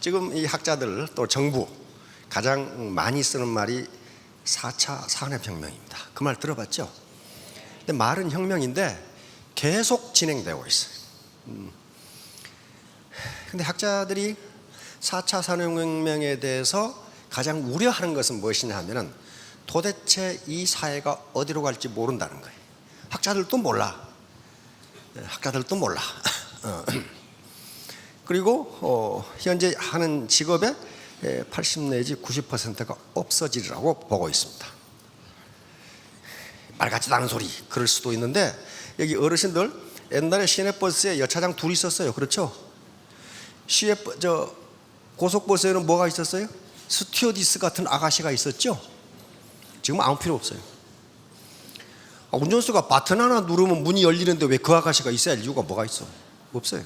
지금 이 학자들 또 정부 가장 많이 쓰는 말이 4차 산업혁명입니다. 그 말 들어봤죠? 근데 말은 혁명인데 계속 진행되고 있어요. 근데 학자들이 4차 산업혁명에 대해서 가장 우려하는 것은 무엇이냐 하면은 도대체 이 사회가 어디로 갈지 모른다는 거예요. 학자들도 몰라. 학자들도 몰라. 그리고 현재 하는 직업의 80 내지 90%가 없어지리라고 보고 있습니다. 말 같지도 않은 소리 그럴 수도 있는데, 여기 어르신들 옛날에 시내버스에 여차장 둘이 있었어요. 그렇죠? 고속버스에는 뭐가 있었어요? 스튜어디스 같은 아가씨가 있었죠? 지금 아무 필요 없어요. 운전수가 버튼 하나 누르면 문이 열리는데 왜 그 아가씨가 있어야 할 이유가 뭐가 있어? 없어요.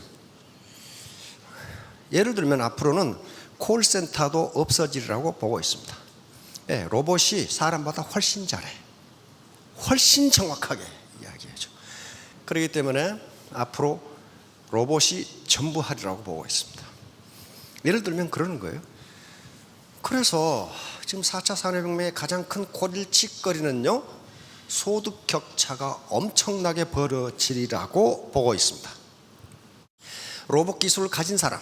예를 들면 앞으로는 콜센터도 없어지리라고 보고 있습니다. 로봇이 사람보다 훨씬 잘해. 훨씬 정확하게 이야기해줘. 그렇기 때문에 앞으로 로봇이 전부 하리라고 보고 있습니다. 예를 들면 그러는 거예요. 그래서 지금 4차 산업혁명의 가장 큰 골칫거리는요, 소득 격차가 엄청나게 벌어지리라고 보고 있습니다. 로봇 기술을 가진 사람,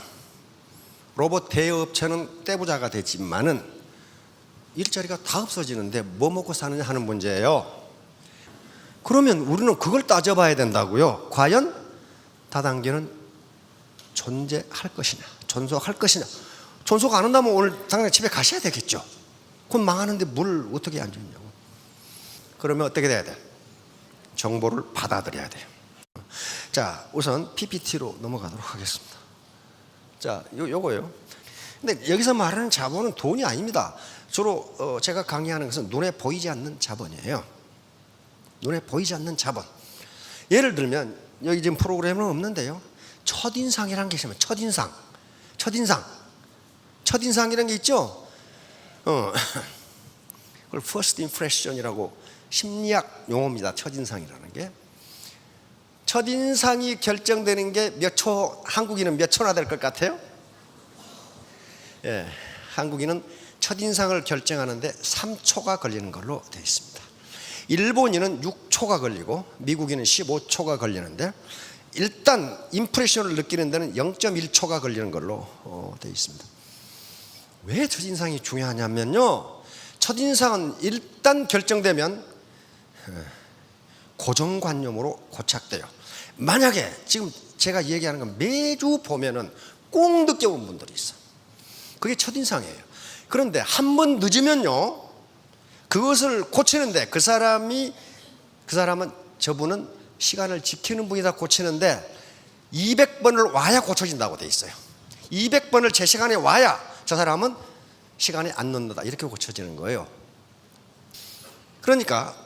로봇 대여업체는 떼부자가 되지만은 일자리가 다 없어지는데 뭐 먹고 사느냐 하는 문제예요. 그러면 우리는 그걸 따져봐야 된다고요. 과연 다단계는 존재할 것이냐, 존속할 것이냐. 존속 안 한다면 오늘 당장 집에 가셔야 되겠죠. 그건 망하는데 물 어떻게 안 주냐고. 그러면 어떻게 돼야 돼? 정보를 받아들여야 돼요. 자, 우선 PPT로 넘어가도록 하겠습니다. 자, 요거예요. 근데 여기서 말하는 자본은 돈이 아닙니다. 주로 제가 강의하는 것은 눈에 보이지 않는 자본이에요. 눈에 보이지 않는 자본. 예를 들면 여기 지금 프로그램은 없는데요, 첫인상이라는 게 있으면 첫인상이라는 게 있죠. 그걸 first impression이라고 심리학 용어입니다. 첫인상이라는 게. 첫인상이 결정되는 게 몇 초, 한국인은 몇 초나 될 것 같아요? 한국인은 첫인상을 결정하는데 3초가 걸리는 걸로 되어 있습니다. 일본인은 6초가 걸리고 미국인은 15초가 걸리는데, 일단 임프레션을 느끼는 데는 0.1초가 걸리는 걸로 되어 있습니다. 왜 첫인상이 중요하냐면요, 첫인상은 일단 결정되면 고정관념으로 고착돼요. 만약에 지금 제가 얘기하는 건 매주 보면은 꼭 느껴본 분들이 있어. 그게 첫인상이에요. 그런데 한 번 늦으면요, 그것을 고치는데 저분은 시간을 지키는 분이다 고치는데 200번을 와야 고쳐진다고 돼 있어요. 200번을 제 시간에 와야 저 사람은 시간에 안 넣는다, 이렇게 고쳐지는 거예요. 그러니까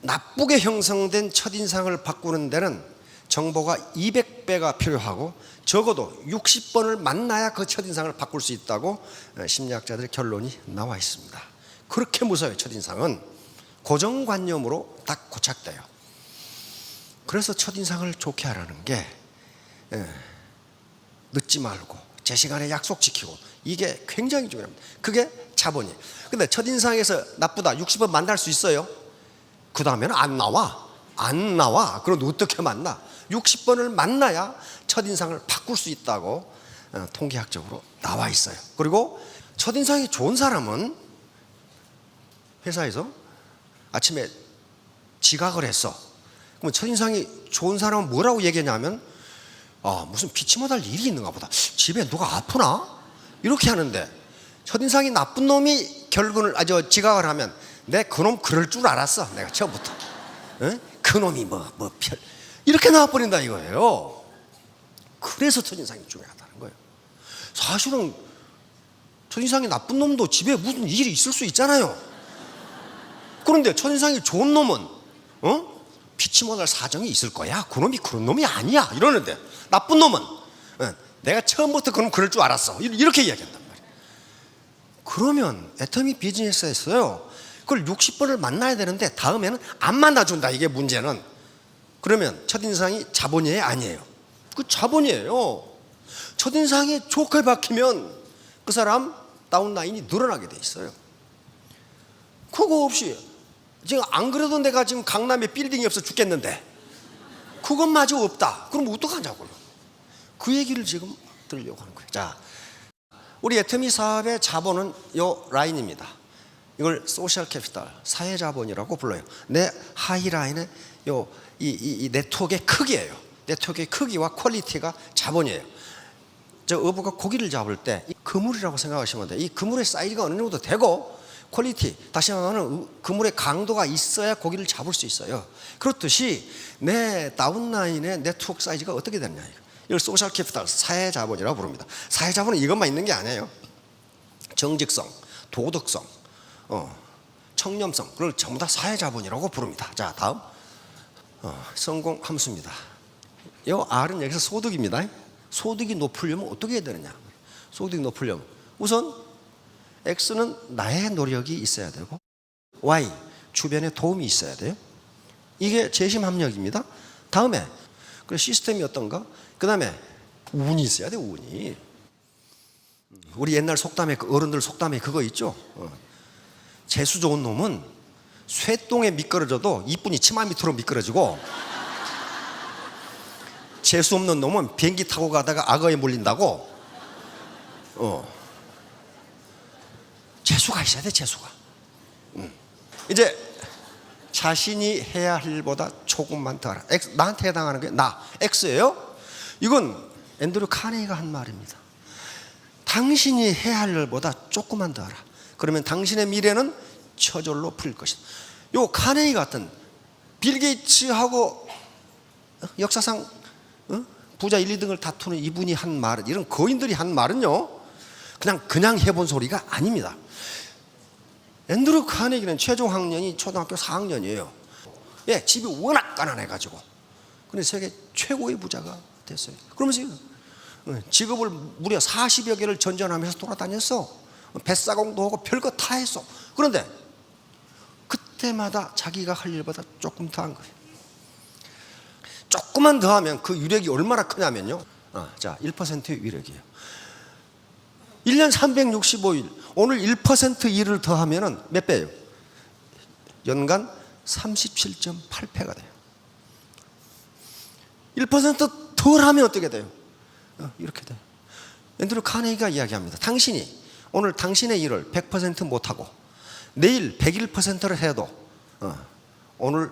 나쁘게 형성된 첫인상을 바꾸는 데는 정보가 200배가 필요하고 적어도 60번을 만나야 그 첫인상을 바꿀 수 있다고 심리학자들의 결론이 나와 있습니다. 그렇게 무서워요. 첫인상은 고정관념으로 딱 고착돼요. 그래서 첫인상을 좋게 하라는 게 늦지 말고 제 시간에 약속 지키고, 이게 굉장히 중요합니다. 그게 자본이에요. 근데 첫인상에서 나쁘다 60번 만날 수 있어요? 그 다음에는 안 나와. 그럼 어떻게 만나? 60번을 만나야 첫인상을 바꿀 수 있다고 통계학적으로 나와 있어요. 그리고 첫인상이 좋은 사람은 회사에서 아침에 지각을 했어. 그럼 첫인상이 좋은 사람은 뭐라고 얘기하냐면, 무슨 피치 못할 일이 있는가 보다, 집에 누가 아프나? 이렇게 하는데, 첫인상이 나쁜 놈이 지각을 하면 내 그놈 그럴 줄 알았어, 내가 처음부터. 그놈이 이렇게 나와버린다 이거예요. 그래서 첫인상이 중요하다는 거예요. 사실은 첫인상이 나쁜 놈도 집에 무슨 일이 있을 수 있잖아요. 그런데 첫인상이 좋은 놈은 피치 못할 사정이 있을 거야, 그놈이 그런 놈이 아니야 이러는데, 나쁜 놈은 내가 처음부터 그럼 그럴 줄 알았어, 이렇게 이야기한단 말이에요. 그러면 애터미 비즈니스에서요, 그걸 60번을 만나야 되는데 다음에는 안 만나준다, 이게 문제는. 그러면 첫인상이 자본이에요, 아니에요? 그 자본이에요. 첫인상에 좋게 박히면 그 사람 다운라인이 늘어나게 돼 있어요. 그거 없이 지금 안 그래도 내가 지금 강남에 빌딩이 없어 죽겠는데 그것마저 없다. 그럼 어떡하냐고요. 그 얘기를 지금 들으려고 하는 거예요. 자, 우리 애터미 사업의 자본은 요 라인입니다. 이걸 소셜 캐피탈, 사회 자본이라고 불러요. 내 하이라인의 이 네트워크의 크기예요. 네트워크의 크기와 퀄리티가 자본이에요. 저 어부가 고기를 잡을 때 이 그물이라고 생각하시면 돼요. 이 그물의 사이즈가 어느 정도 되고 퀄리티, 다시 말하면 그물의 강도가 있어야 고기를 잡을 수 있어요. 그렇듯이 내 다운라인의 네트워크 사이즈가 어떻게 되느냐. 이걸 소셜 캐피탈, 사회 자본이라고 부릅니다. 사회 자본은 이것만 있는 게 아니에요. 정직성, 도덕성, 청렴성, 그걸 전부 다 사회 자본이라고 부릅니다. 자, 다음 성공 함수입니다. 이 R은 여기서 소득입니다. 소득이 높으려면 어떻게 해야 되느냐. 소득이 높으려면 우선 X는 나의 노력이 있어야 되고 Y 주변에 도움이 있어야 돼요. 이게 재심 합력입니다. 다음에 그 시스템이 어떤가? 그 다음에 운이 있어야 돼. 운이. 우리 옛날 속담에 어른들 속담에 그거 있죠. 재수 좋은 놈은 쇠똥에 미끄러져도 이쁜이 치마 밑으로 미끄러지고 재수 없는 놈은 비행기 타고 가다가 악어에 물린다고. 재수가 있어야 돼. 재수가. 이제 자신이 해야 할 일보다 조금만 더 하라. 나한테 해당하는 게 나 X예요. 이건 앤드류 카네기가 한 말입니다. 당신이 해야 할 일보다 조금만 더 하라. 그러면 당신의 미래는 저절로 풀릴 것이다. 요 카네기 같은 빌 게이츠하고 역사상 부자 1, 2등을 다투는 이분이 한 말은, 이런 거인들이 한 말은요 그냥 해본 소리가 아닙니다. 앤드류 카네기는 최종 학년이 초등학교 4학년이에요. 예, 집이 워낙 가난해가지고 근데 세계 최고의 부자가 됐어요. 그러면서 직업을 무려 40여 개를 전전하면서 돌아다녔어. 뱃사공도 하고 별거 다 했어. 그런데 그때마다 자기가 할 일보다 조금 더 한 거예요. 조금만 더 하면 그 위력이 얼마나 크냐면요. 자, 1%의 위력이에요. 1년 365일 오늘 1% 일을 더 하면은 몇 배예요? 연간 37.8배가 돼요. 1% 덜 하면 어떻게 돼요? 이렇게 돼요. 앤드류 카네기가 이야기합니다. 당신이 오늘 당신의 일을 100% 못하고 내일 101%를 해도 오늘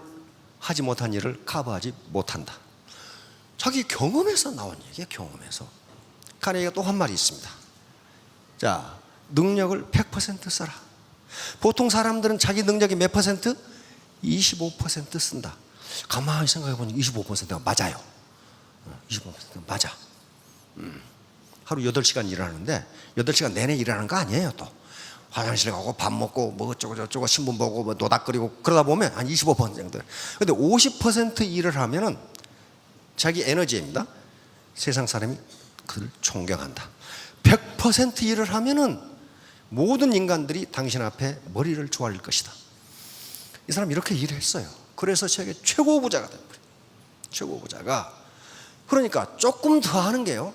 하지 못한 일을 커버하지 못한다. 자기 경험에서 나온 얘기예요. 경험에서. 카네기가 또 한 말이 있습니다. 자, 능력을 100% 써라. 보통 사람들은 자기 능력이 몇 퍼센트? 25% 쓴다. 가만히 생각해 보니 25%가 맞아요. 25%가 맞아. 하루 8시간 일하는데 8시간 내내 일하는 거 아니에요. 또 화장실 가고 밥 먹고 뭐 어쩌고 저쩌고 신문 보고 뭐 노닥거리고 그러다 보면 한 25% 정도. 근데 50% 일을 하면은 자기 에너지입니다. 세상 사람이 그를 존경한다. 100% 일을 하면은 모든 인간들이 당신 앞에 머리를 조아릴 것이다. 이 사람 이렇게 일을 했어요. 그래서 세계 최고 부자가 된 거예요. 최고 부자가. 그러니까 조금 더 하는 게요.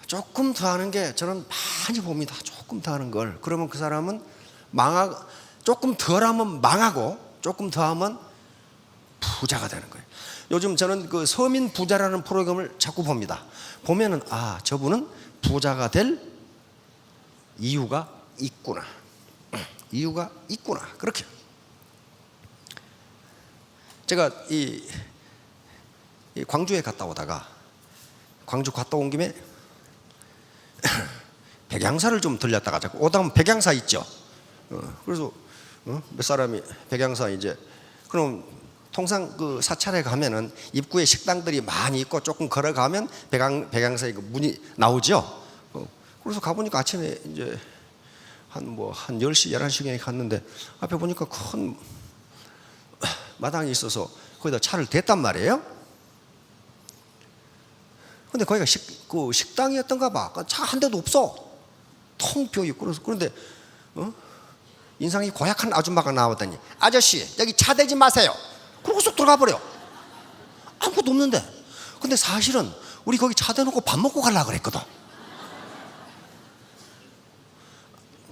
조금 더 하는 게 저는 많이 봅니다. 조금 더 하는 걸. 그러면 그 사람은 조금 덜 하면 망하고 조금 더 하면 부자가 되는 거예요. 요즘 저는 그 서민 부자라는 프로그램을 자꾸 봅니다. 보면은 저분은 부자가 될 이유가 있구나. 이유가 있구나. 그렇게. 제가 이 광주에 갔다 오다가 광주 갔다 온 김에 백양사를 좀 들렸다가 자꾸 오다 보면 백양사 있죠. 그래서 몇 사람이 백양사 이제 그럼 통상 그 사찰에 가면은 입구에 식당들이 많이 있고 조금 걸어가면 백양사의 그 문이 나오죠. 그래서 가보니까 아침에 이제 한 10시, 11시경에 갔는데 앞에 보니까 큰 마당이 있어서 거기다 차를 댔단 말이에요. 근데 거기가 식당이었던가 봐. 차 한 대도 없어. 텅 비어있고. 그런데 인상이 고약한 아줌마가 나오더니 아저씨 여기 차 대지 마세요. 그러고 쏙 들어가 버려. 아무것도 없는데. 근데 사실은 우리 거기 차 대놓고 밥 먹고 가려고 그랬거든.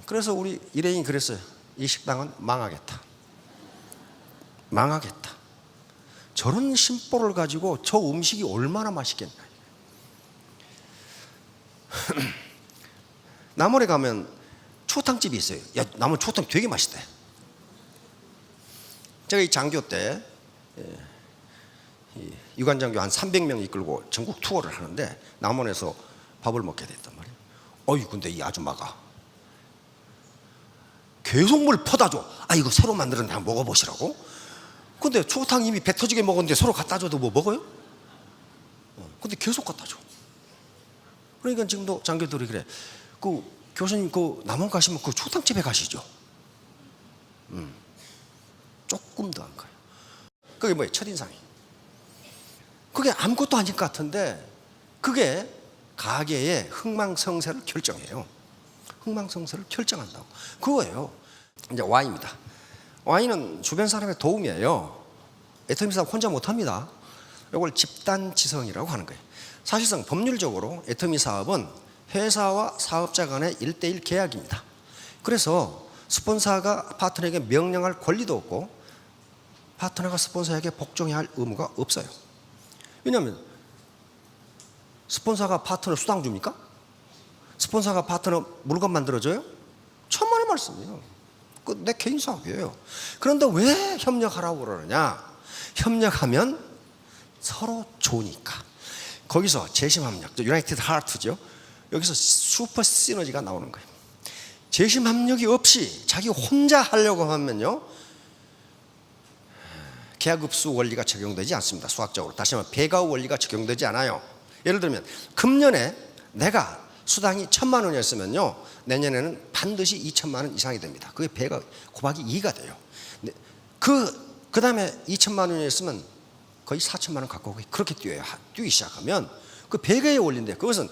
그래서 우리 일행이 그랬어요. 이 식당은 망하겠다. 망하겠다. 저런 심보를 가지고 저 음식이 얼마나 맛있겠나. 남원에 가면 추어탕집이 있어요. 야, 남원 추어탕 되게 맛있대. 제가 이 장교 때 유관장교 한 300명 이끌고 전국 투어를 하는데 남원에서 밥을 먹게 됐단 말이에요. 어이, 근데 이 아줌마가 계속 물 퍼다 줘. 아, 이거 새로 만들었는데 한번 먹어보시라고. 근데 추어탕 이미 배 터지게 먹었는데 서로 갖다 줘도 뭐 먹어요? 근데 계속 갖다 줘. 그러니까 지금도 장교들이 그래. 그 교수님 그 남원 가시면 그 추어탕집에 가시죠. 조금 더 안 가요. 그게 뭐예요? 첫인상이. 그게 아무것도 아닐 것 같은데 그게 가게의 흥망성쇠를 결정해요. 흥망성쇠를 결정한다고. 그거예요. 이제 와인입니다. 와인은 주변 사람의 도움이에요. 애터미 사업 혼자 못합니다. 이걸 집단지성이라고 하는 거예요. 사실상 법률적으로 애터미 사업은 회사와 사업자 간의 1:1 계약입니다. 그래서 스폰서가 파트너에게 명령할 권리도 없고 파트너가 스폰서에게 복종해야 할 의무가 없어요. 왜냐하면 스폰서가 파트너 수당 줍니까? 스폰서가 파트너 물건 만들어줘요? 천만의 말씀이에요. 그 내 개인 사업이에요. 그런데 왜 협력하라고 그러느냐? 협력하면 서로 좋으니까. 거기서 재심합력, 유나이티드 하트죠. 여기서 슈퍼 시너지가 나오는 거예요. 재심합력이 없이 자기 혼자 하려고 하면요, 계약급수 원리가 적용되지 않습니다. 수학적으로. 다시 말하면 배가우 원리가 적용되지 않아요. 예를 들면 금년에 내가 수당이 1,000만 원이었으면요, 내년에는 반드시 2,000만 원 이상이 됩니다. 그게 배가 곱하기 2가 돼요. 그 다음에 2,000만 원이었으면 거의 4,000만 원 가까이 그렇게 뛰기 시작하면 그 배가의 원리인데, 그것은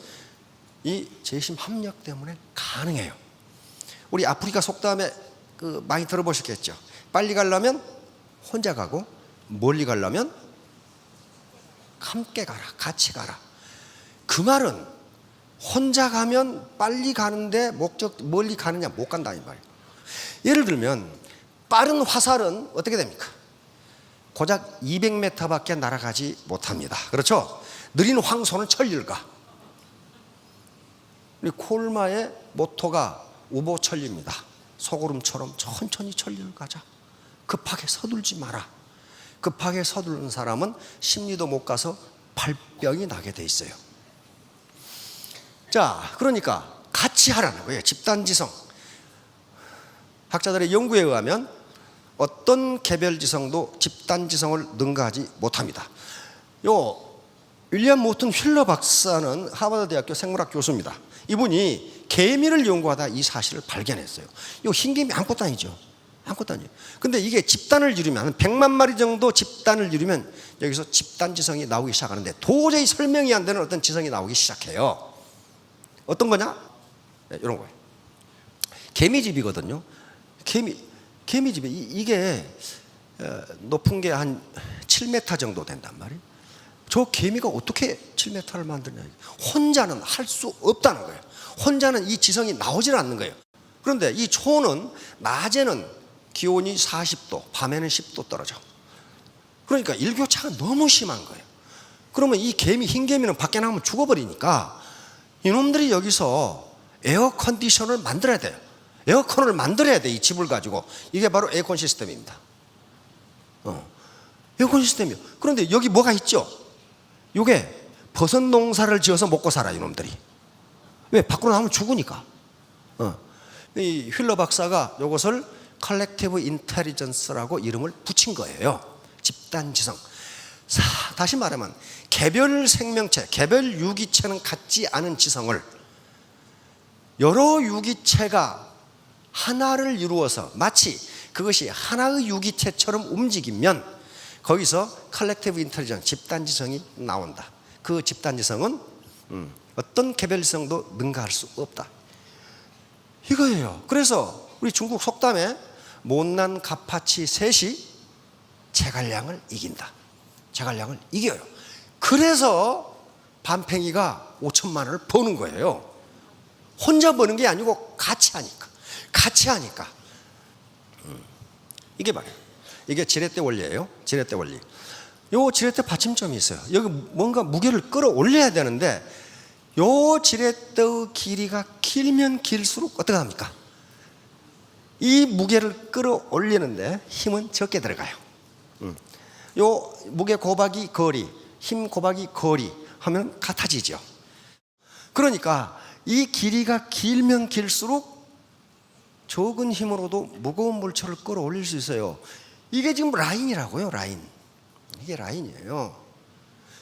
이 재심 합력 때문에 가능해요. 우리 아프리카 속담에 많이 들어보셨겠죠. 빨리 가려면 혼자 가고 멀리 가려면 함께 가라, 같이 가라. 그 말은 혼자 가면 빨리 가는데 멀리 가느냐, 못 간다 이 말이에요. 예를 들면 빠른 화살은 어떻게 됩니까? 고작 200m밖에 날아가지 못합니다. 그렇죠? 느린 황소는 천리를 가. 우리 콜마의 모토가 우보천리입니다. 소구름처럼 천천히 천리를 가자. 급하게 서둘지 마라. 급하게 서두르는 사람은 십리도 못 가서 발병이 나게 돼 있어요. 자, 그러니까 같이 하라는 거예요. 집단지성. 학자들의 연구에 의하면 어떤 개별지성도 집단지성을 능가하지 못합니다. 윌리엄 모튼 휠러 박사는 하버드 대학교 생물학 교수입니다. 이분이 개미를 연구하다 이 사실을 발견했어요. 이 흰개미 아무것도 아니죠. 아무것도 아니에요. 근데 이게 집단을 이루면, 한 100만 마리 정도 집단을 이루면 여기서 집단지성이 나오기 시작하는데 도저히 설명이 안 되는 어떤 지성이 나오기 시작해요. 어떤 거냐? 네, 이런 거예요. 개미집이거든요. 개미집이 이게 높은 게 한 7m 정도 된단 말이에요. 저 개미가 어떻게 7m를 만드냐? 혼자는 할 수 없다는 거예요. 혼자는 이 지성이 나오질 않는 거예요. 그런데 이 초는 낮에는 기온이 40도, 밤에는 10도 떨어져. 그러니까 일교차가 너무 심한 거예요. 그러면 이 흰개미는 밖에 나가면 죽어버리니까 이놈들이 여기서 에어컨디션을 만들어야 돼요. 에어컨을 만들어야 돼, 이 집을 가지고. 이게 바로 에어컨 시스템입니다. 에어컨 시스템이요. 그런데 여기 뭐가 있죠? 이게 버섯 농사를 지어서 먹고 살아, 이놈들이. 왜? 밖으로 나가면 죽으니까. 이 휠러 박사가 이것을 컬렉티브 인텔리전스라고 이름을 붙인 거예요. 집단지성. 다시 말하면 개별 생명체, 개별 유기체는 갖지 않은 지성을 여러 유기체가 하나를 이루어서 마치 그것이 하나의 유기체처럼 움직이면 거기서 컬렉티브 인텔리전스, 집단지성이 나온다. 그 집단지성은 어떤 개별지성도 능가할 수 없다. 이거예요. 그래서 우리 중국 속담에 못난 갑파치 셋이 제갈량을 이긴다. 제갈량을 이겨요. 그래서 밤팽이가 5천만 원을 버는 거예요. 혼자 버는 게 아니고 같이 하니까. 이게 말이에요. 이게 지렛대 원리예요. 지렛대 원리. 요 지렛대 받침점이 있어요. 여기 뭔가 무게를 끌어올려야 되는데 요 지렛대의 길이가 길면 길수록 어떻게 합니까? 이 무게를 끌어올리는데 힘은 적게 들어가요. 요 무게 곱하기 거리, 힘 곱하기 거리 하면 같아지죠. 그러니까 이 길이가 길면 길수록 적은 힘으로도 무거운 물체를 끌어올릴 수 있어요. 이게 지금 라인이라고요. 라인. 이게 라인이에요.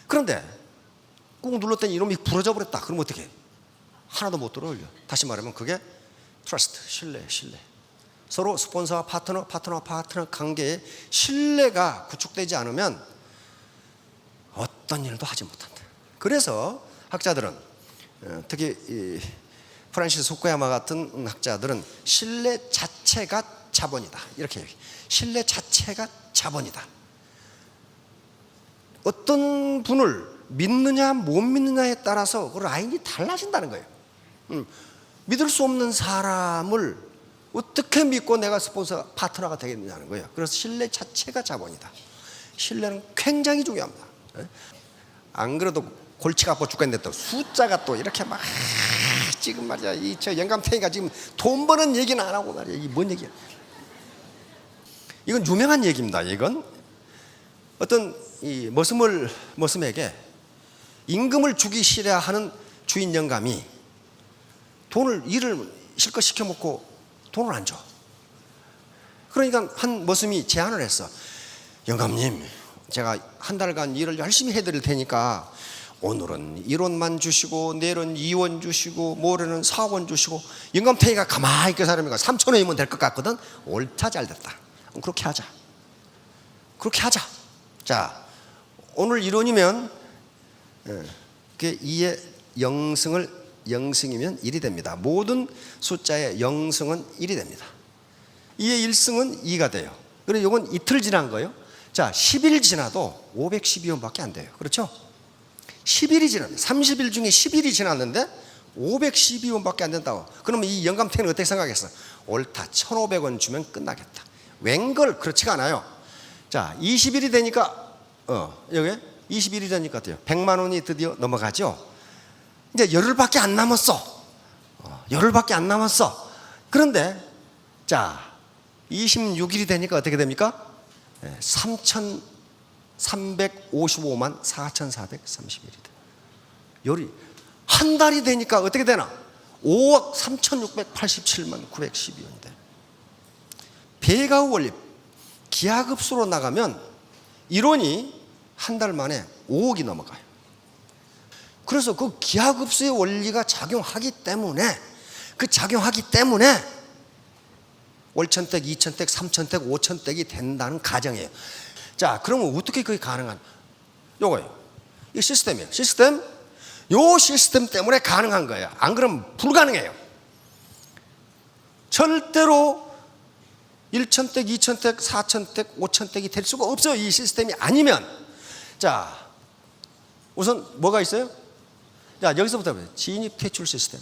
그런데 꾹 눌렀더니 이놈이 부러져 버렸다. 그럼 어떻게? 하나도 못 들어올려. 다시 말하면 그게 트러스트, 신뢰. 서로 스폰서와 파트너 관계에 신뢰가 구축되지 않으면 어떤 일도 하지 못한다. 그래서 학자들은 특히 이 프란시스 후쿠야마 같은 학자들은 신뢰 자체가 자본이다. 이렇게 얘기해요. 신뢰 자체가 자본이다. 어떤 분을 믿느냐 못 믿느냐에 따라서 그 라인이 달라진다는 거예요. 믿을 수 없는 사람을 어떻게 믿고 내가 스폰서 파트너가 되겠느냐는 거예요. 그래서 신뢰 자체가 자본이다. 신뢰는 굉장히 중요합니다. 안 그래도 골치가 아파 죽겠는데 또 숫자가 또 이렇게 막 지금 말이야 저 영감탱이가 지금 돈 버는 얘기는 안 하고 말이야. 이게 뭔 얘기야? 이건 유명한 얘기입니다. 이건 어떤 이 머슴에게 임금을 주기 싫어하는 주인 영감이 일을 실컷 시켜 먹고 돈을 안 줘. 그러니까 한 머슴이 제안을 했어. 영감님, 제가 한 달간 일을 열심히 해드릴 테니까 오늘은 1원만 주시고 내일은 2원 주시고 모레는 4원 주시고 영감탱이가 가만히 있게 살으면 3,000원이면 될 것 같거든. 옳다, 잘 됐다. 그렇게 하자. 자, 오늘 1원이면 그게 2의 영승이면 1이 됩니다. 모든 숫자의 영승은 1이 됩니다. 2의 1승은 2가 돼요. 그리고 이건 이틀 지난 거예요. 자, 10일 지나도 512원밖에 안 돼요. 그렇죠? 10일이 지났는데 30일 중에 10일이 지났는데 512원밖에 안 된다고. 그러면 이 영감탱이는 어떻게 생각했어? 옳다, 1,500원 주면 끝나겠다. 웬걸 그렇지가 않아요. 자, 20일이 되니까 여기 20일이 되니까 어때요? 100만 원이 드디어 넘어가죠. 이제 열흘밖에 안 남았어. 그런데 자, 26일이 되니까 어떻게 됩니까? 3,355만 4,431이 돼. 열이 한 달이 되니까 어떻게 되나? 5억 3,687만 912원이 돼. 배가 원리 기하급수로 나가면 1원이 한 달 만에 5억이 넘어가요. 그래서 그 기하급수의 원리가 작용하기 때문에 월천택, 이천택, 삼천택, 오천택이 된다는 가정이에요. 자, 그러면 어떻게 그게 가능한? 요거예요. 이 시스템이에요. 요 시스템 때문에 가능한 거예요. 안 그러면 불가능해요. 절대로 1천택, 2천택, 4천택, 5천택이 될 수가 없어요. 이 시스템이 아니면. 자, 우선 뭐가 있어요? 자, 여기서부터 보세요. 진입 퇴출 시스템.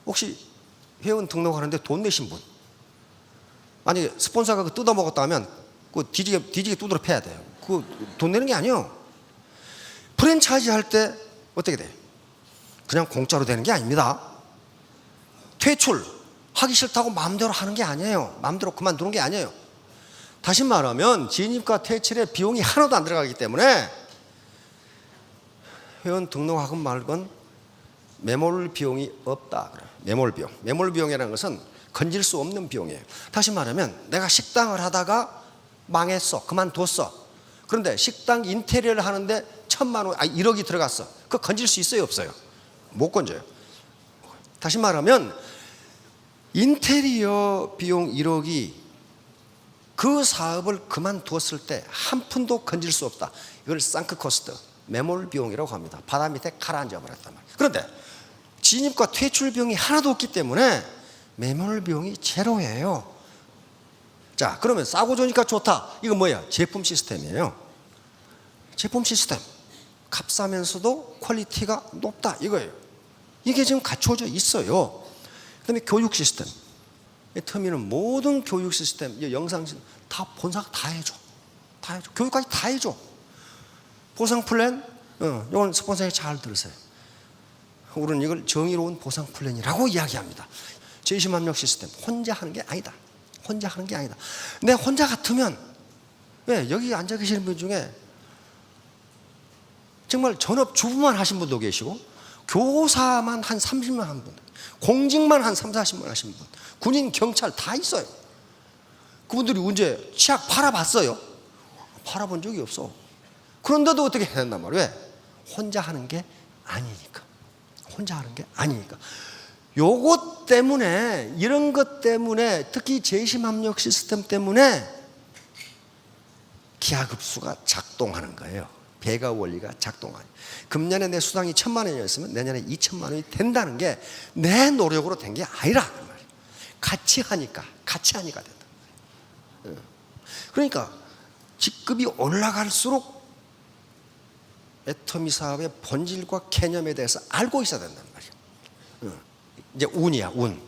혹시 회원 등록하는데 돈 내신 분, 만약에 스폰서가 그 뜯어먹었다 하면 그 뒤지게 두드려 패야 돼요. 그 돈 내는 게 아니에요. 프랜차이즈 할 때 어떻게 돼요? 그냥 공짜로 되는 게 아닙니다. 퇴출 하기 싫다고 마음대로 하는 게 아니에요. 마음대로 그만두는 게 아니에요. 다시 말하면 진입과 퇴출에 비용이 하나도 안 들어가기 때문에 회원 등록하건 말건 매몰 비용이 없다. 매몰 비용이라는 것은 건질 수 없는 비용이에요. 다시 말하면 내가 식당을 하다가 망했어. 그만뒀어. 그런데 식당 인테리어를 하는데 1,000만 원, 1억이 들어갔어. 그거 건질 수 있어요, 없어요? 못 건져요. 다시 말하면 인테리어 비용 1억이 그 사업을 그만두었을 때 한 푼도 건질 수 없다. 이걸 상크 코스트, 매몰 비용이라고 합니다. 바다 밑에 가라앉아 버렸단 말이에요. 그런데 진입과 퇴출 비용이 하나도 없기 때문에 매몰 비용이 제로예요. 자, 그러면 싸고 좋으니까 좋다. 이건 뭐야? 제품 시스템이에요. 제품 시스템. 값싸면서도 퀄리티가 높다 이거예요. 이게 지금 갖춰져 있어요. 그다음에 교육 시스템. 터미는 모든 교육 시스템, 영상 시스템 다 본사가 다 해줘. 다 해줘. 교육까지 다 해줘. 보상 플랜, 이건 스폰서에게 잘 들으세요. 우리는 이걸 정의로운 보상 플랜이라고 이야기합니다. 제20압력 시스템 혼자 하는 게 아니다. 혼자 하는 게 아니다. 내 혼자 같으면 여기 앉아 계시는 분 중에 정말 전업 주부만 하신 분도 계시고 교사만 한 30만 한 분, 공직만 한 3, 40만 하신 분, 군인, 경찰 다 있어요. 그분들이 언제 치약 팔아봤어요? 팔아본 적이 없어. 그런데도 어떻게 해야 된단 말이에요? 왜? 혼자 하는 게 아니니까. 혼자 하는 게 아니니까. 요것 때문에, 이런 것 때문에, 특히 제20압력 시스템 때문에 기하급수가 작동하는 거예요. 배가 원리가 작동하는. 금년에 내 수당이 1,000만 원이었으면 내년에 2,000만 원이 된다는 게 내 노력으로 된 게 아니라 같이 하니까 된다. 그러니까 직급이 올라갈수록 애터미 사업의 본질과 개념에 대해서 알고 있어야 된단 말이에요. 이제 운이야, 운.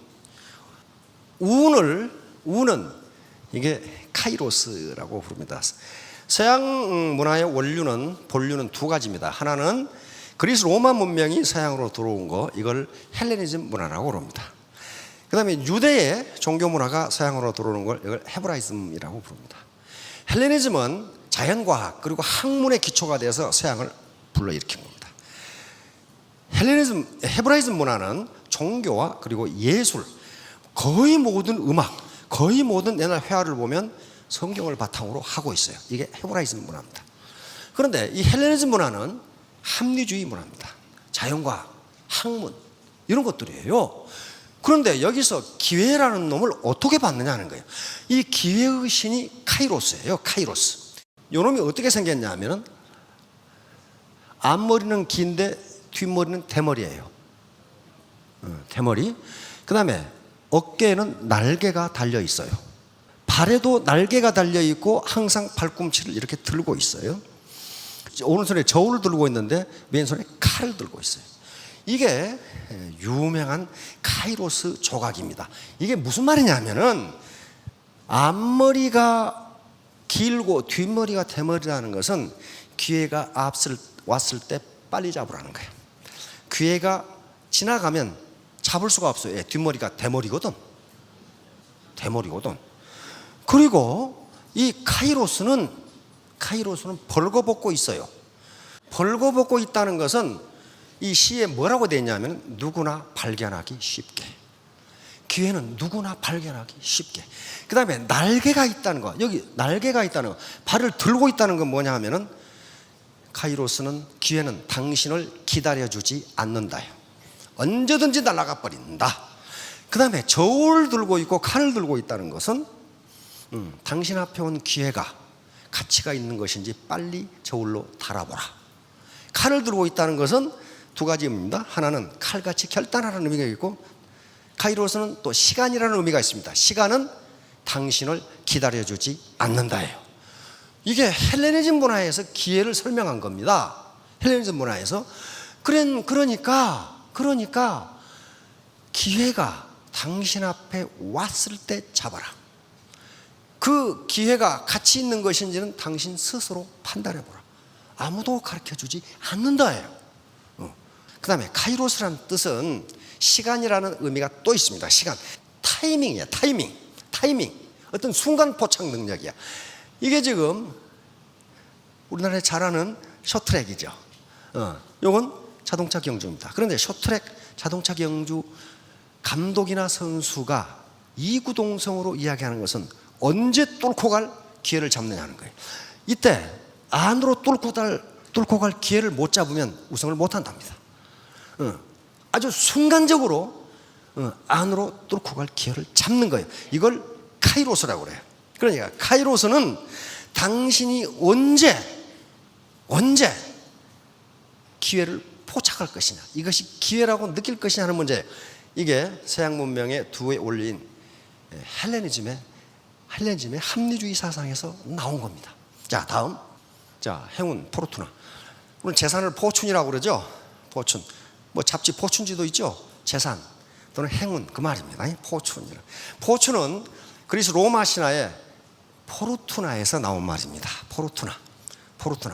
운은 이게 카이로스라고 부릅니다. 서양 문화의 원류는, 본류는 두 가지입니다. 하나는 그리스 로마 문명이 서양으로 들어온 거, 이걸 헬레니즘 문화라고 부릅니다. 그 다음에 유대의 종교 문화가 서양으로 들어오는 걸 이걸 헤브라이즘이라고 부릅니다. 헬레니즘은 자연과학 그리고 학문의 기초가 돼서 서양을 불러일으킨 겁니다. 헤브라이즘 문화는 종교와 그리고 예술, 거의 모든 음악, 거의 모든 옛날 회화를 보면 성경을 바탕으로 하고 있어요. 이게 헤브라이즘 문화입니다. 그런데 이 헬레니즘 문화는 합리주의 문화입니다. 자연과학, 학문 이런 것들이에요. 그런데 여기서 기회라는 놈을 어떻게 받느냐는 거예요. 이 기회의 신이 카이로스예요. 카이로스. 이 놈이 어떻게 생겼냐면 앞머리는 긴데 뒷머리는 대머리예요. 대머리. 그 다음에 어깨에는 날개가 달려 있어요. 발에도 날개가 달려 있고 항상 발꿈치를 이렇게 들고 있어요. 오른손에 저울을 들고 있는데 왼손에 칼을 들고 있어요. 이게 유명한 카이로스 조각입니다. 이게 무슨 말이냐면은 앞머리가 길고 뒷머리가 대머리라는 것은 기회가 왔을 때 빨리 잡으라는 거예요. 기회가 지나가면 잡을 수가 없어요. 뒷머리가 대머리거든. 그리고 이 카이로스는 벌거벗고 있어요. 벌거벗고 있다는 것은 이 시에 뭐라고 되어 있냐면 누구나 발견하기 쉽게. 기회는 누구나 발견하기 쉽게. 그 다음에 날개가 있다는 거. 여기 날개가 있다는 거. 발을 들고 있다는 건 뭐냐 하면은 카이로스는, 기회는 당신을 기다려주지 않는다요. 언제든지 날아가 버린다. 그 다음에 저울을 들고 있고 칼을 들고 있다는 것은 당신 앞에 온 기회가 가치가 있는 것인지 빨리 저울로 달아보라. 칼을 들고 있다는 것은 두 가지 의미입니다. 하나는 칼같이 결단하라는 의미가 있고, 카이로스는 또 시간이라는 의미가 있습니다. 시간은 당신을 기다려주지 않는다예요. 이게 헬레니즘 문화에서 기회를 설명한 겁니다. 헬레니즘 문화에서. 그러니까 기회가 당신 앞에 왔을 때 잡아라. 그 기회가 가치 있는 것인지는 당신 스스로 판단해보라. 아무도 가르쳐주지 않는다예요. 그 다음에 카이로스라는 뜻은 시간이라는 의미가 또 있습니다. 시간. 타이밍이야. 타이밍. 어떤 순간 포착 능력이야. 이게 지금 우리나라에 잘하는 쇼트트랙이죠. 이건 자동차 경주입니다. 그런데 쇼트트랙 자동차 경주 감독이나 선수가 이구동성으로 이야기하는 것은 언제 뚫고 갈 기회를 잡느냐는 거예요. 이때 안으로 뚫고 갈 기회를 못 잡으면 우승을 못 한답니다. 아주 순간적으로 안으로 뚫고 갈 기회를 잡는 거예요. 이걸 카이로스라고 그래요. 그러니까 카이로스는 당신이 언제 기회를 포착할 것이냐, 이것이 기회라고 느낄 것이냐 하는 문제예요. 이게 서양 문명의 두에 올린 헬레니즘의 합리주의 사상에서 나온 겁니다. 자, 다음. 자, 행운, 포르투나. 우리는 재산을 포춘이라고 그러죠. 포춘. 뭐 잡지 포춘지도 있죠. 재산 또는 행운 그 말입니다. 포춘이라. 포춘은 그리스 로마 신화의 포르투나에서 나온 말입니다. 포르투나.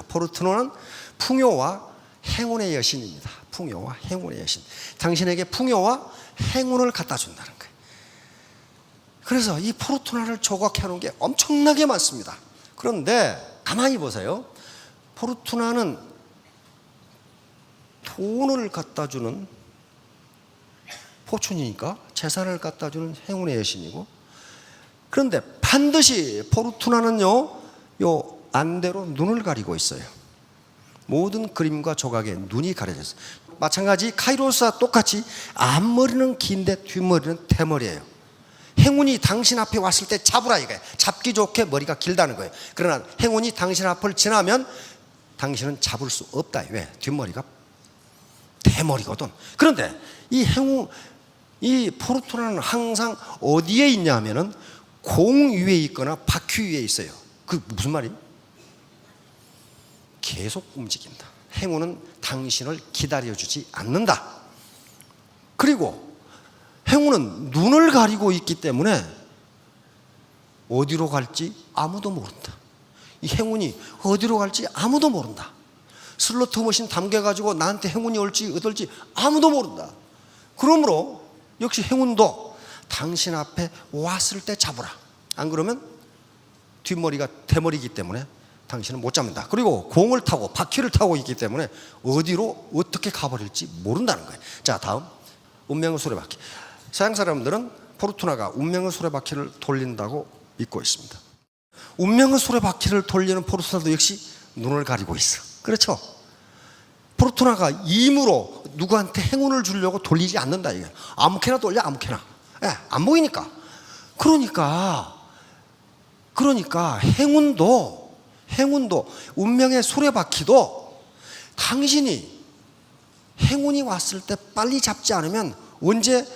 포르투나는 풍요와 행운의 여신입니다. 풍요와 행운의 여신. 당신에게 풍요와 행운을 갖다 준다는 거예요. 그래서 이 포르투나를 조각해 놓은 게 엄청나게 많습니다. 그런데 가만히 보세요. 포르투나는 돈을 갖다 주는 포춘이니까 재산을 갖다 주는 행운의 여신이고, 그런데 반드시 포르투나는요, 요 안대로 눈을 가리고 있어요. 모든 그림과 조각에 눈이 가려져 있어요. 마찬가지 카이로스와 똑같이 앞머리는 긴데 뒷머리는 대머리예요. 행운이 당신 앞에 왔을 때 잡으라 이거예요. 잡기 좋게 머리가 길다는 거예요. 그러나 행운이 당신 앞을 지나면 당신은 잡을 수 없다. 왜? 뒷머리가 대머리거든. 그런데 이 행운, 이 포르투나는 항상 어디에 있냐 하면은 공 위에 있거나 바퀴 위에 있어요. 그 무슨 말이에요? 계속 움직인다. 행운은 당신을 기다려주지 않는다. 그리고 행운은 눈을 가리고 있기 때문에 어디로 갈지 아무도 모른다. 이 행운이 어디로 갈지 아무도 모른다. 슬로트 머신 담겨가지고 나한테 행운이 올지 어떨지 아무도 모른다. 그러므로 역시 행운도 당신 앞에 왔을 때 잡으라. 안 그러면 뒷머리가 대머리이기 때문에 당신은 못 잡는다. 그리고 공을 타고 바퀴를 타고 있기 때문에 어디로 어떻게 가버릴지 모른다는 거예요. 자, 다음 운명의 수레바퀴. 서양 사람들은 포르투나가 운명의 수레바퀴를 돌린다고 믿고 있습니다. 운명의 수레바퀴를 돌리는 포르투나도 역시 눈을 가리고 있어. 그렇죠? 포르투나가 임으로 누구한테 행운을 주려고 돌리지 않는다 이게. 아무렇게나 돌려, 아무렇게나. 안 보이니까. 그러니까 행운도 운명의 수레바퀴도 당신이 행운이 왔을 때 빨리 잡지 않으면 언제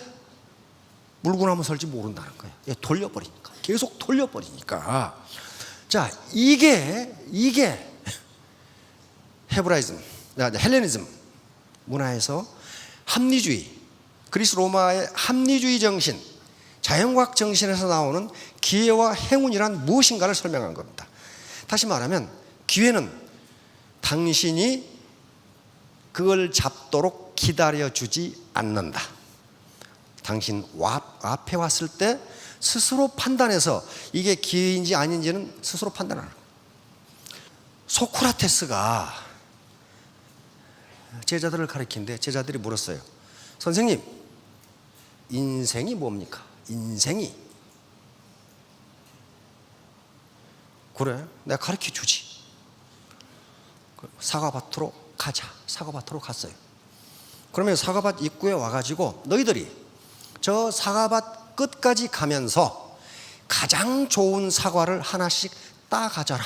물구나무 설지 모른다는 거예요. 돌려버리니까. 계속 돌려버리니까. 자, 이게 헤브라이즘, 헬레니즘 문화에서 합리주의, 그리스 로마의 합리주의 정신, 자연과학 정신에서 나오는 기회와 행운이란 무엇인가를 설명한 겁니다. 다시 말하면 기회는 당신이 그걸 잡도록 기다려주지 않는다. 당신 앞에 왔을 때 스스로 판단해서 이게 기회인지 아닌지는 스스로 판단하는 거예요. 소크라테스가 제자들을 가르치는데 제자들이 물었어요. 선생님, 인생이 뭡니까? 인생이. 그래, 내가 가르쳐 주지. 사과밭으로 가자. 사과밭으로 갔어요. 그러면 사과밭 입구에 와가지고 너희들이 저 사과밭 끝까지 가면서 가장 좋은 사과를 하나씩 따가져라.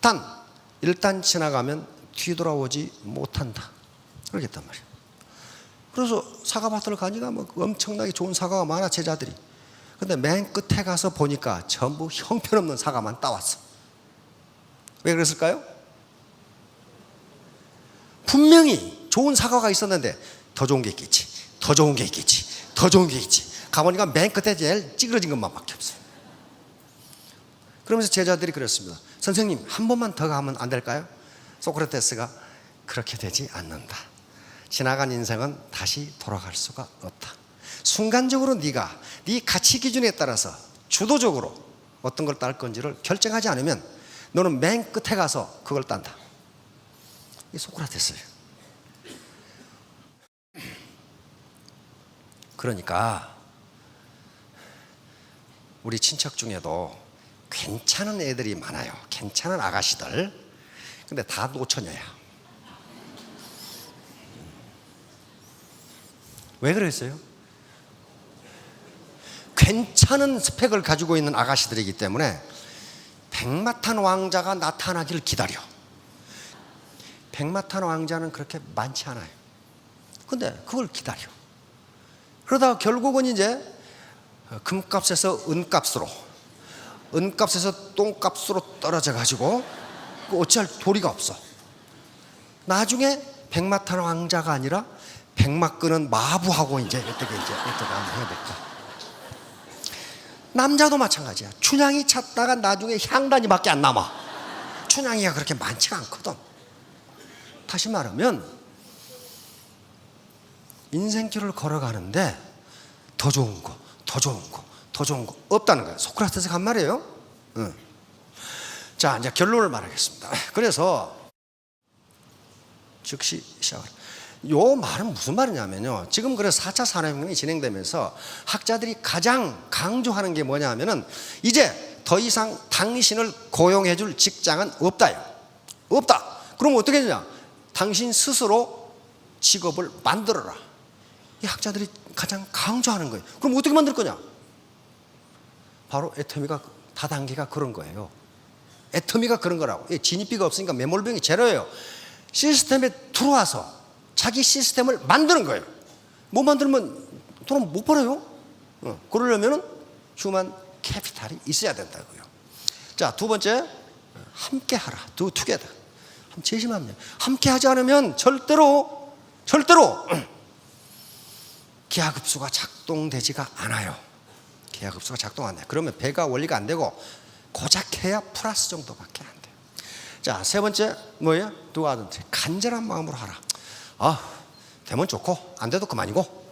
단 일단 지나가면 뒤돌아오지 못한다. 그러겠단 말이에요. 그래서 사과밭을 가니까 뭐 엄청나게 좋은 사과가 많아, 제자들이. 근데 맨 끝에 가서 보니까 전부 형편없는 사과만 따왔어. 왜 그랬을까요? 분명히 좋은 사과가 있었는데 더 좋은 게 있겠지. 가보니까 맨 끝에 제일 찌그러진 것만밖에 없어요. 그러면서 제자들이 그랬습니다. 선생님, 한 번만 더 가면 안 될까요? 소크라테스가 그렇게 되지 않는다. 지나간 인생은 다시 돌아갈 수가 없다. 순간적으로 네가 네 가치 기준에 따라서 주도적으로 어떤 걸 딸 건지를 결정하지 않으면 너는 맨 끝에 가서 그걸 딴다. 이 소크라테스예요. 그러니까 우리 친척 중에도 괜찮은 애들이 많아요. 괜찮은 아가씨들. 근데 다 노처녀야. 왜 그랬어요? 괜찮은 스펙을 가지고 있는 아가씨들이기 때문에 백마탄 왕자가 나타나기를 기다려. 백마탄 왕자는 그렇게 많지 않아요. 근데 그걸 기다려. 그러다가 결국은 이제 금값에서 은값으로, 은값에서 똥값으로 떨어져 가지고 어찌할 도리가 없어. 나중에 백마탄 왕자가 아니라 백마 끄는 마부하고 이제 어떻게 한번 해볼까. 남자도 마찬가지야. 춘향이 찾다가 나중에 향단이밖에 안 남아. 춘향이가 그렇게 많지가 않거든. 다시 말하면 인생길을 걸어가는데 더 좋은 거, 더 좋은 거, 더 좋은 거 없다는 거예요. 소크라테스가 한 말이에요. 자, 이제 결론을 말하겠습니다. 그래서 즉시 시작을. 요 말은 무슨 말이냐면요. 지금 그래서 4차 산업혁명이 진행되면서 학자들이 가장 강조하는 게 뭐냐 하면은 이제 더 이상 당신을 고용해 줄 직장은 없다요. 없다. 그럼 어떻게 되냐? 당신 스스로 직업을 만들어라. 이 학자들이 가장 강조하는 거예요. 그럼 어떻게 만들 거냐? 바로 애터미가 다단계가 그런 거예요. 애터미가 그런 거라고. 진입비가 없으니까 매몰병이 제로예요. 시스템에 들어와서 자기 시스템을 만드는 거예요. 못 만들면 돈 못 벌어요. 그러려면 휴먼 캐피탈이 있어야 된다고요. 자, 두 번째, 함께 하라. Do together. 재심합니다. 함께 하지 않으면 절대로 기하급수가 작동되지가 않아요. 기하급수가 작동 안 돼요. 그러면 배가 원리가 안 되고 고작 해야 플러스 정도밖에 안 돼요. 자, 세 번째 뭐예요? 누구든지 간절한 마음으로 하라. 되면 좋고 안 돼도 그만이고.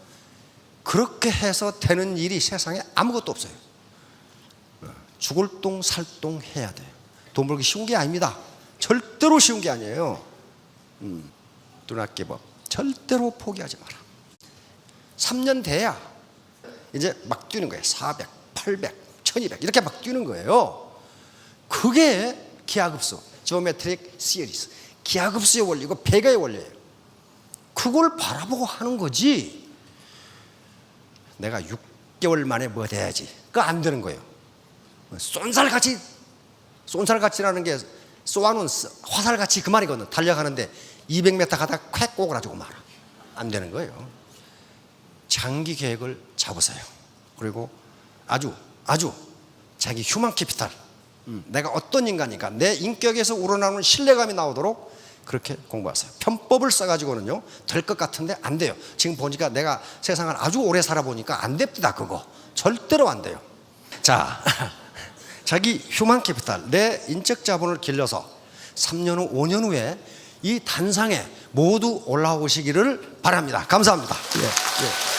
그렇게 해서 되는 일이 세상에 아무것도 없어요. 죽을 똥 살 똥 해야 돼요. 돈 벌기 쉬운 게 아닙니다. 절대로 쉬운 게 아니에요. Do not give up. 절대로 포기하지 마라. 3년 돼야 이제 막 뛰는 거예요. 400, 800, 1200 이렇게 막 뛰는 거예요. 그게 기하급수, 지오메트릭 시리즈, 기하급수의 원리고 배가의 원리예요. 그걸 바라보고 하는 거지. 내가 6개월 만에 뭐 돼야지. 그거 안 되는 거예요. 쏜살같이라는 게 쏘아놓은 화살같이 그 말이거든. 달려가는데 200m 가다가 콱 꼬그라지고 말아. 안 되는 거예요. 장기 계획을 잡으세요. 그리고 아주 자기 휴먼 캐피탈, 내가 어떤 인간인가, 내 인격에서 우러나오는 신뢰감이 나오도록 그렇게 공부하세요. 편법을 써가지고는요 될 것 같은데 안 돼요. 지금 보니까 내가 세상을 아주 오래 살아보니까 안 됩니다. 그거 절대로 안 돼요. 자, 자기 휴먼 캐피탈, 내 인적 자본을 길러서 3년 후 5년 후에 이 단상에 모두 올라오시기를 바랍니다. 감사합니다. 예.